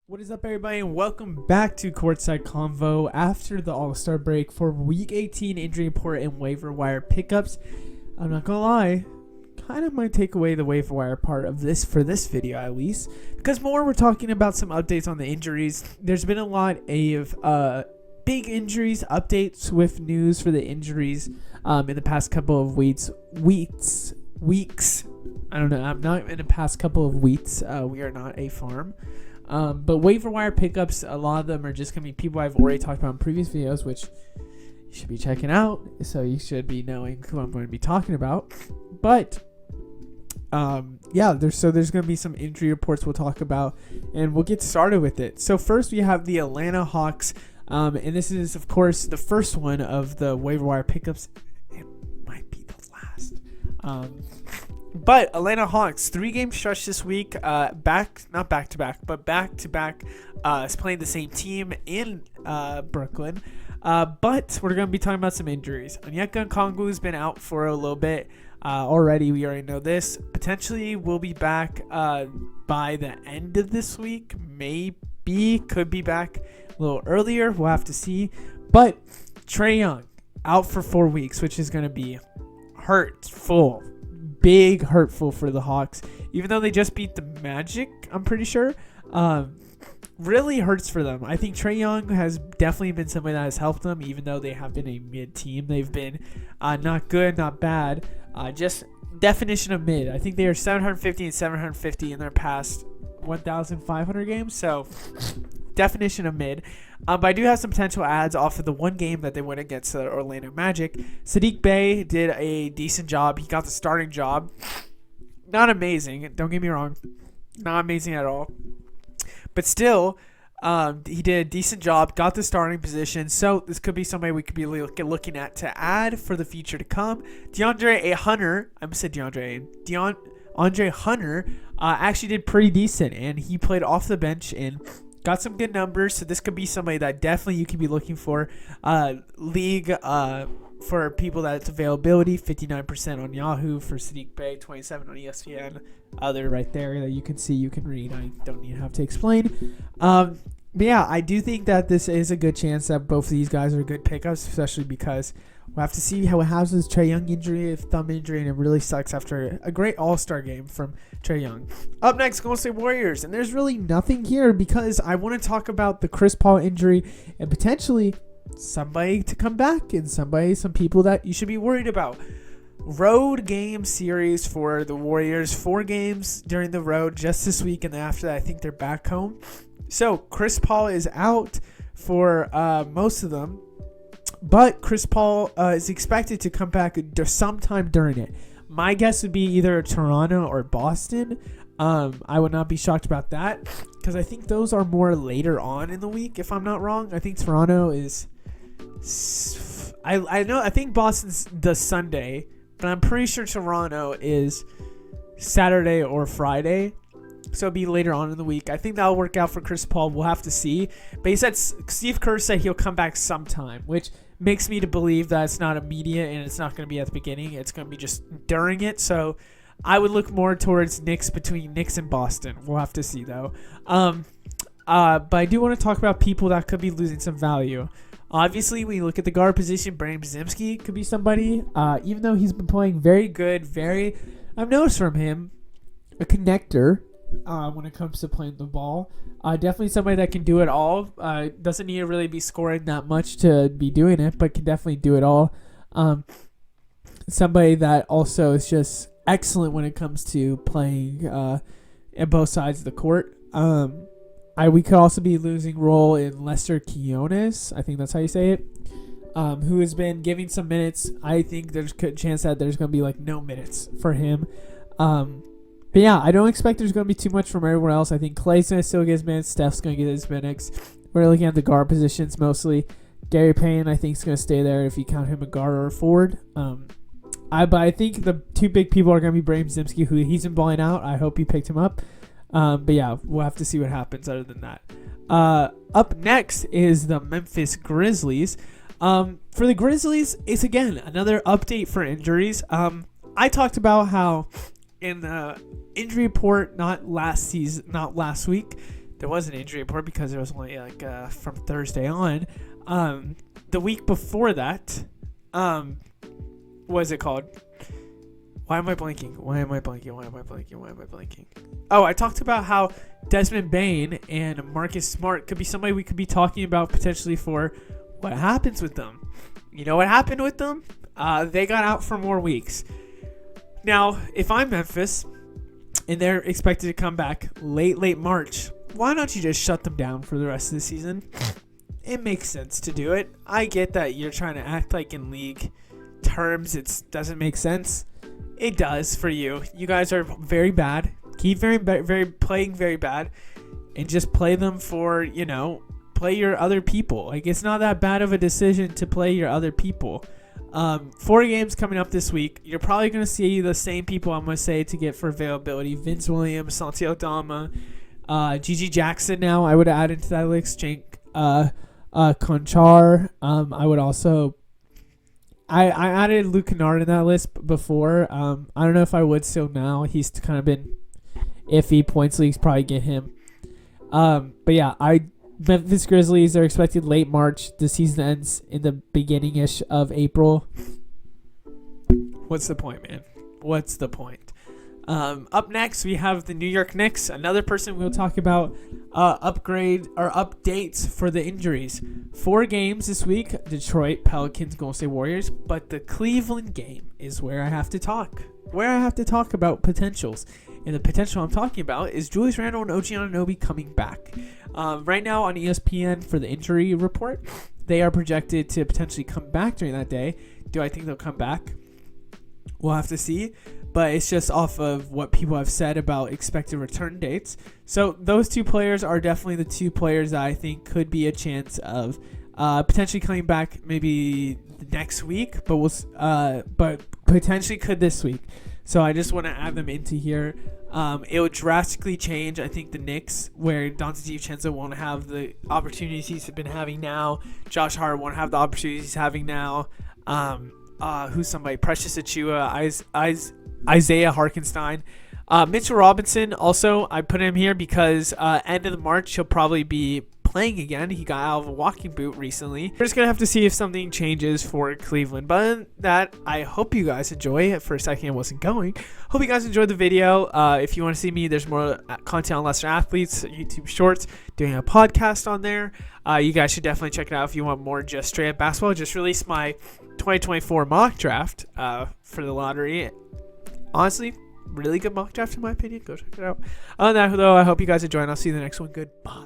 What is up, everybody, and welcome back to Courtside Convo after the All-Star break for Week 18 injury report and waiver wire pickups. I'm not gonna lie, kind of might take away the waiver wire part of this for this video at least, because we're talking about some updates on the injuries. There's been a lot of big injuries, updates with news for the injuries in the past couple of weeks. I don't know. I'm not in the past couple of weeks. We are not a farm. But waiver wire pickups, a lot of them are just going to be people I've already talked about in previous videos, which you should be checking out. So you should be knowing who I'm going to be talking about. But there's going to be some injury reports we'll talk about, and we'll get started with it. So first we have the Atlanta Hawks, and this is of course the first one of the waiver wire pickups. It might be the last. But Atlanta Hawks, 3-game stretch this week, not back-to-back, but back-to-back, is playing the same team in Brooklyn. But we're going to be talking about some injuries. Onyeka Okongwu's been out for a little bit already. We already know this. Potentially will be back by the end of this week. Maybe, could be back a little earlier. We'll have to see. But Trey Young, out for 4 weeks, which is going to be hurtful. Big hurtful for the Hawks, even though they just beat the Magic. I'm pretty sure really hurts for them. I think Trey Young has definitely been somebody that has helped them, even though they have been a mid team. They've been not good, not bad, just definition of mid. I think they are 750 and 750 in their past 1,500 games, so definition of mid. But I do have some potential ads off of the one game that they went against the Orlando Magic. Saddiq Bey did a decent job. He got the starting job. Not amazing. Don't get me wrong. Not amazing at all. But still, he did a decent job. Got the starting position. So this could be somebody we could be looking at to add for the future to come. Andre Hunter actually did pretty decent. And he played off the bench and got some good numbers, so this could be somebody that definitely you could be looking for. League for people that's availability, 59% on Yahoo for Saddiq Bey, 27 on ESPN. Other right there that you can see, you can read. I don't need to have to explain. But yeah, I do think that this is a good chance that both of these guys are good pickups, especially because we'll have to see how it has this Trey Young injury, thumb injury, and it really sucks after a great All-Star game from Trey Young. Up next, Golden State Warriors, and there's really nothing here because I want to talk about the Chris Paul injury and potentially somebody to come back and some people that you should be worried about. Road game series for the Warriors, 4 games during the road just this week, and after that I think they're back home. So Chris Paul is out for most of them. But Chris Paul is expected to come back sometime during it. My guess would be either Toronto or Boston. I would not be shocked about that because I think those are more later on in the week, if I'm not wrong. I think Toronto is... I think Boston's the Sunday, but I'm pretty sure Toronto is Saturday or Friday. So it'll be later on in the week. I think that'll work out for Chris Paul. We'll have to see. But Steve Kerr said he'll come back sometime, which makes me to believe that it's not immediate and it's not going to be at the beginning. It's going to be just during it. So I would look more towards between Knicks and Boston. We'll have to see, though. But I do want to talk about people that could be losing some value. Obviously, when you look at the guard position, Brandon Bzimski could be somebody. Even though he's been playing very good, I've noticed from him, a connector. When it comes to playing the ball, definitely somebody that can do it all. Doesn't need to really be scoring that much to be doing it, but can definitely do it all. Somebody that also is just excellent when it comes to playing at both sides of the court. We could also be losing role in Lester Quinones. I think that's how you say it. Who has been giving some minutes. I think there's a chance that there's going to be like no minutes for him. But yeah, I don't expect there's going to be too much from everywhere else. I think Clay's going to still get his minutes. Steph's going to get his minutes. We're looking at the guard positions mostly. Gary Payne, I think, is going to stay there if you count him a guard or a forward. But I think the 2 big people are going to be Brandon Bzimski, who he's been balling out. I hope you picked him up. But yeah, we'll have to see what happens other than that. Up next is the Memphis Grizzlies. For the Grizzlies, it's again another update for injuries. I talked about how in the injury report, not last week, there was an injury report because it was only like from Thursday on. The week before that, what is it called? Why am I blanking? Oh, I talked about how Desmond Bane and Marcus Smart could be somebody we could be talking about potentially for what happens with them. You know what happened with them? They got out for more weeks. Now, if I'm Memphis and they're expected to come back late March, why don't you just shut them down for the rest of the season? It makes sense to do it. I get that you're trying to act like in league terms it doesn't make sense. It does for you. You guys are very bad. Keep playing very bad, and just play them for, play your other people. Like, it's not that bad of a decision to play your other people. 4 games coming up this week. You're probably going to see the same people I'm going to say to get for availability. Vince Williams, Santi Aldama, Gigi Jackson now I would add into that list. Cenk Konchar. I would also... I added Luke Kennard in that list before. I don't know if I would still now. He's kind of been iffy. Points leagues probably get him. But yeah, Memphis Grizzlies are expected late March. The season ends in the beginning-ish of April. What's the point, man? What's the point? Up next, we have the New York Knicks. Another person we'll talk about upgrade or updates for the injuries. 4 games this week: Detroit, Pelicans, Golden State Warriors. But the Cleveland game is where I have to talk. Where I have to talk about potentials. And the potential I'm talking about is Julius Randle and OG Anunoby coming back. Right now on ESPN for the injury report, they are projected to potentially come back during that day. Do I think they'll come back? We'll have to see. But it's just off of what people have said about expected return dates. So those 2 players are definitely the 2 players that I think could be a chance of potentially coming back maybe next week, but potentially could this week. So I just want to add them into here. It would drastically change, I think, the Knicks, where Donte DiVincenzo won't have the opportunities he's been having now. Josh Hart won't have the opportunities he's having now. Who's somebody? Precious Achiuwa, Isaiah Hartenstein. Mitchell Robinson, also, I put him here because end of the March, he'll probably be playing again. He got out of a walking boot recently. We're just going to have to see if something changes for Cleveland. But other than that, I hope you guys enjoy. For a second, it wasn't going. Hope you guys enjoyed the video. If you want to see me, there's more content on Lesser Athletes, YouTube Shorts, doing a podcast on there. You guys should definitely check it out if you want more just straight up basketball. Just released my 2024 mock draft for the lottery. Honestly, really good mock draft in my opinion. Go check it out. Other than that, though, I hope you guys enjoy, and I'll see you in the next one. Goodbye.